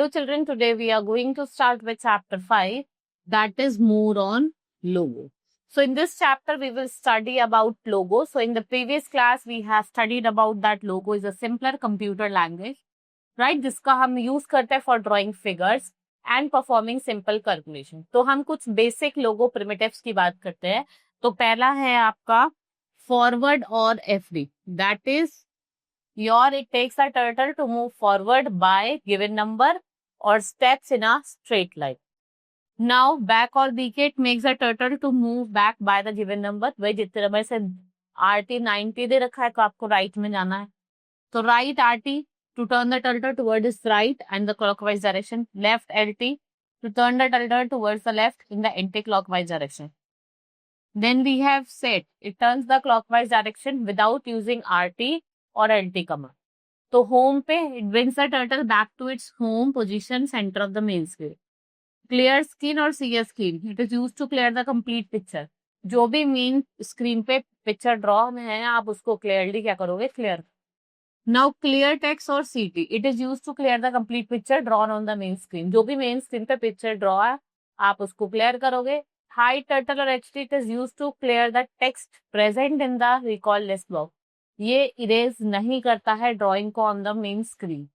children, today we are going to start with chapter 5, that is more on logo. So in this chapter, we will study about logo. So in the previous class, we have studied about that logo is a simpler computer language, right? जिसका हम use करते हैं for drawing figures and performing simple calculation. तो हम कुछ basic logo primitives की बात करते हैं. तो पहला है आपका forward और FD. That is it takes a turtle to move forward by given number or steps in a straight line. Now back or BK, it makes a turtle to move back by the given number. भाई जितने number से RT 90 दे रखा है तो आपको right में जाना है. तो right RT to turn the turtle towards its right and the clockwise direction. Left LT to turn the turtle towards the left in the anti-clockwise direction. Then we have set. It turns the clockwise direction without using RT or LT command. तो home पे it brings the turtle back to its home position center of the main screen. Clear screen और clear screen. It is used to clear the complete picture. जो भी main screen पे picture draw में है आप उसको clearly क्या करोगे, क्लियर. नाउ क्लियर टेक्स्ट और CT. It is use to clear the complete picture drawn on the main screen. जो भी मेन स्क्रीन पे पिक्चर ड्रॉ है आप उसको क्लियर करोगे. हाई टर्टल और HT it is use to clear the text present in the recall list block. ये erase नहीं करता है ड्रॉइंग को on the main screen.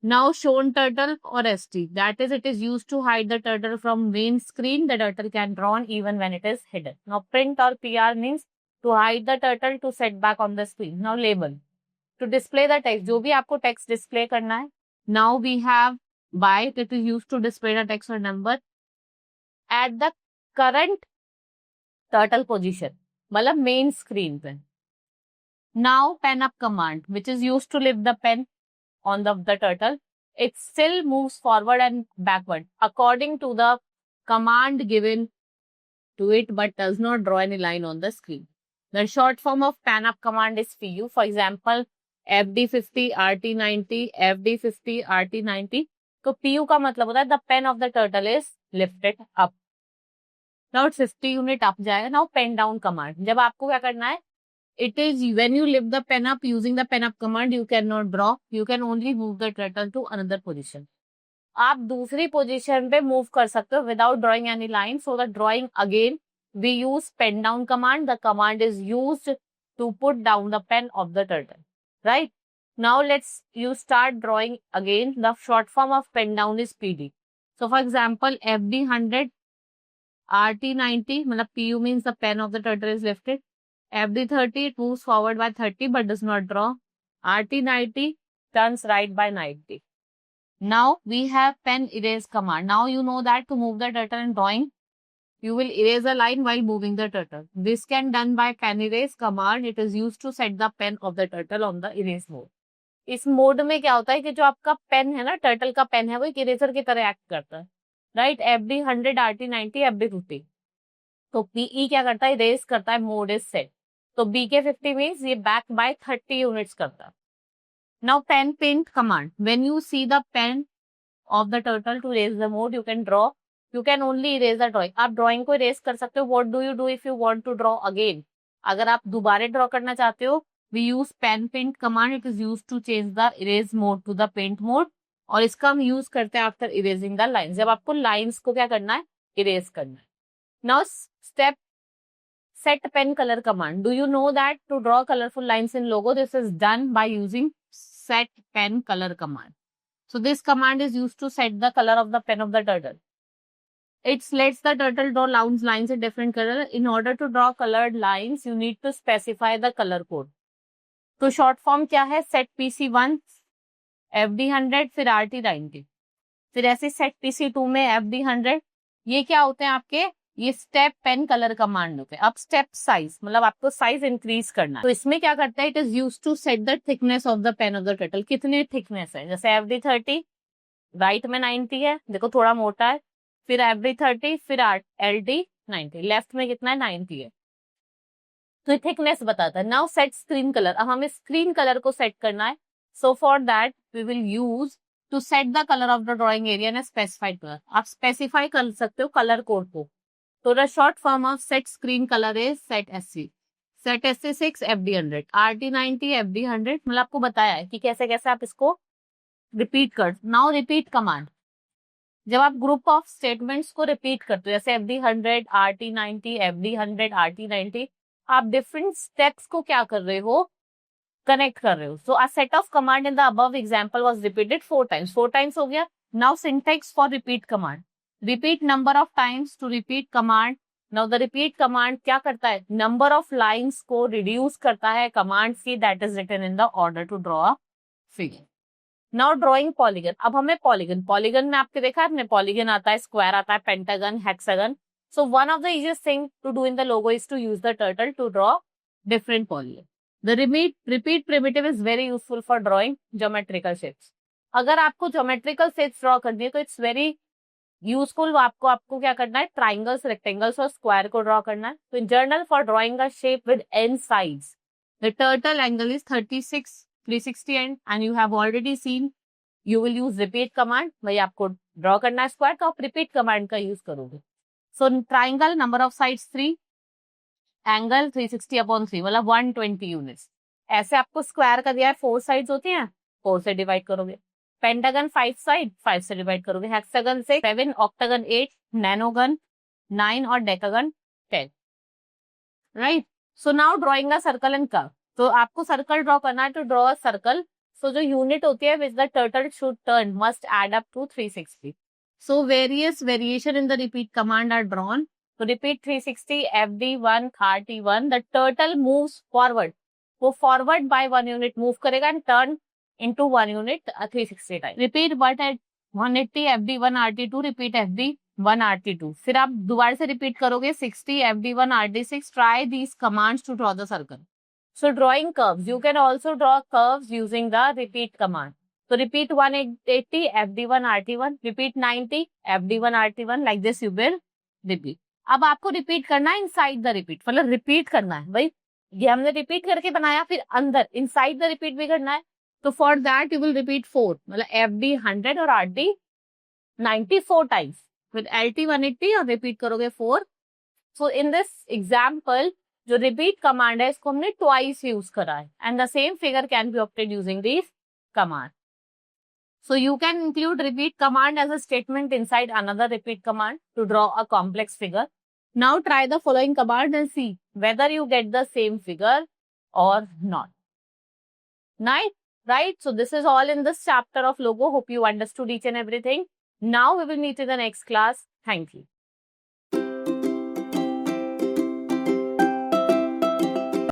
Now shown turtle और ST. That is it is use to hide the turtle from main screen. The turtle can drawn even when it is hidden. Now print और PR means to hide the turtle to set back on the screen. Now label to display the text. जो भी आपको text display करना है. Now we have bite. It is use to display the text और number at the current turtle position, मतलब main screen पे. Now pen up command, which is used to lift the pen on the turtle. It still moves forward and backward according to the command given to it, but does not draw any line on the screen. The short form of pen up command is PU. For example, FD50 RT90, FD50 RT90. तो PU का मतलब होता है the pen of the turtle is lifted up. Now 50 unit up जाएगा. Now pen down command. जब आपको क्या करना है, it is when you lift the pen up using the pen up command, you cannot draw. You can only move the turtle to another position. आप दूसरी position पे move कर सकते हो without drawing any line. So the drawing again, we use pen down command. The command is used to put down the pen of the turtle. Right? Now you start drawing again. The short form of pen down is PD. So for example, FD100, RT90, मतलब PU means the pen of the turtle is lifted. FD30, it moves forward by 30 but does not draw. RT90 turns right by 90. Now we have pen erase command. Now you know that to move the turtle in drawing, you will erase a line while moving the turtle. This can done by pen erase command. It is used to set the pen of the turtle on the erase mode. इस mode में क्या होता है कि जो आपका pen है ना, टर्टल का पेन है, वो एक इरेजर की तरह एक्ट करता है. राइट. FD100, RT90, FD50. तो PE क्या करता है, इरेज करता है, मोड इज सेट. तो BK50 मीन्स ये बैक बाय 30 यूनिट्स करता है. Now pen paint command. When you see the pen of the turtle to raise the mode, you can draw. You can only erase the drawing. आप drawing को erase कर सकते हो. What do you do if you want to draw again. अगर आप दोबारा draw करना चाहते हो, we use pen paint command. It is use to change the erase mode to the paint mode. और इसका हम यूज करते हैं आफ्टर इरेजिंग द लाइन्स. जब आपको लाइन्स को क्या करना है, इरेज करना है. Now step set pen color command. Do you know that to draw colorful lines in logo, this is done by using set pen color command. So this command is used to set the color of the pen of the turtle. It lets the turtle draw lines in different color. In order to draw colored lines, you need to specify the color code. तो short form क्या है, set PC1, FD100, फिर RT90. फिर ऐसे set PC2 में FD100. ये क्या होते हैं आपके, ये स्टेप पेन कलर कमांड होते हैं. अब स्टेप साइज, मतलब आपको साइज इंक्रीज करना है. तो इसमें क्या करता है, it is use to set the thickness of the pen of the turtle. कितनी थिकनेस है, जैसे FD30 राइट में 90 है, देखो थोड़ा मोटा है. फिर FD30, फिर LD90, लेफ्ट में कितना है, 90 है. तो थिकनेस बताता है. Now set screen colour. अब हमें स्क्रीन कलर को सेट करना है. So for that we will use to set the colour of the drawing area in specified colour. आप स्पेसिफाई कर सकते हो कलर कोड को. तो the short form of set screen colour is set SC. सेट SC6 FD100, RT90 FD100. मतलब आपको बताया है कि कैसे कैसे आप इसको रिपीट कर. Now repeat command. जब आप ग्रुप ऑफ स्टेटमेंट्स को रिपीट करते हो, जैसे FD100 RT90 FD100 RT90, आप डिफरेंट स्टेप्स को क्या कर रहे हो, कनेक्ट कर रहे हो. So a set of command in the above example was repeated 4 times. 4 times हो गया. Now syntax for repeat command. Repeat number of times to repeat command. Now the repeat command क्या करता है, नंबर ऑफ लाइंस को reduce करता है commands की that is written in the order to draw a figure. Now drawing polygon. अब हमें polygon में आपके देखा है आपने, पॉलीगन आता है, स्क्वायर आता है, pentagon, hexagon. So one of the easiest thing to do in the Logo is to use the turtle to draw different polygon. The repeat primitive is very useful for drawing geometrical shapes. अगर आपको geometrical shapes draw करनी है तो it's very useful. आपको क्या करना है, triangles, rectangles और square को draw करना है. तो in general for drawing a shape with n sides, the total angle is 36, 360 and you have already seen you will use repeat command. भाई आपको draw करना है square तो आप repeat command का use करोगे. So triangle number of sides 3. Angle 360/3 मतलब 120 units. ऐसे आपको स्क्वायर का दिया है, 4 साइड्स होती हैं, 4 से डिवाइड करोगे. पेंटागन 5 साइड, 5 से डिवाइड करोगे. हेक्सागन 6, 7, ऑक्टागन 8, नैनोगन 9 और decagon 10. Right. So now drawing a circle and curve. तो आपको सर्कल ड्रॉ करना है. To draw a circle, so जो यूनिट होती है which the turtle should turn must add up to 360. So various variation in the repeat command are drawn. तो repeat 360 FD1 RT1, the turtle moves forward. वो forward by 1 unit move करेगा and turn into 1 unit 360 time. Repeat but at 180 FD1 RT2, repeat FD1 RT2. फिर आप दोबारा से repeat करोगे 60 FD1 RT6. Try these commands to draw the circle. So drawing curves, you can also draw curves using the repeat command. तो repeat 180 FD1 RT1, repeat 90 FD1 RT1. Like this you will repeat. अब आपको repeat करना है inside the repeat, मतलब repeat करना है भाई. ये हमने रिपीट करके बनाया, फिर अंदर इनसाइड द रिपीट भी करना है. तो for that you will repeat 4, मतलब FD100 और RT90 4 टाइम्स, फिर LT180 और रिपीट करोगे 4. सो इन दिस एग्जाम्पल जो रिपीट कमांड है इसको हमने ट्वाइस यूज करा है and the same figure can be obtained using this command. So you can include repeat command as a statement inside another repeat command to draw a complex figure. Now try the following command and see whether you get the same figure or not. Right? So this is all in this chapter of logo. Hope you understood each and everything. Now we will meet in the next class. Thank you.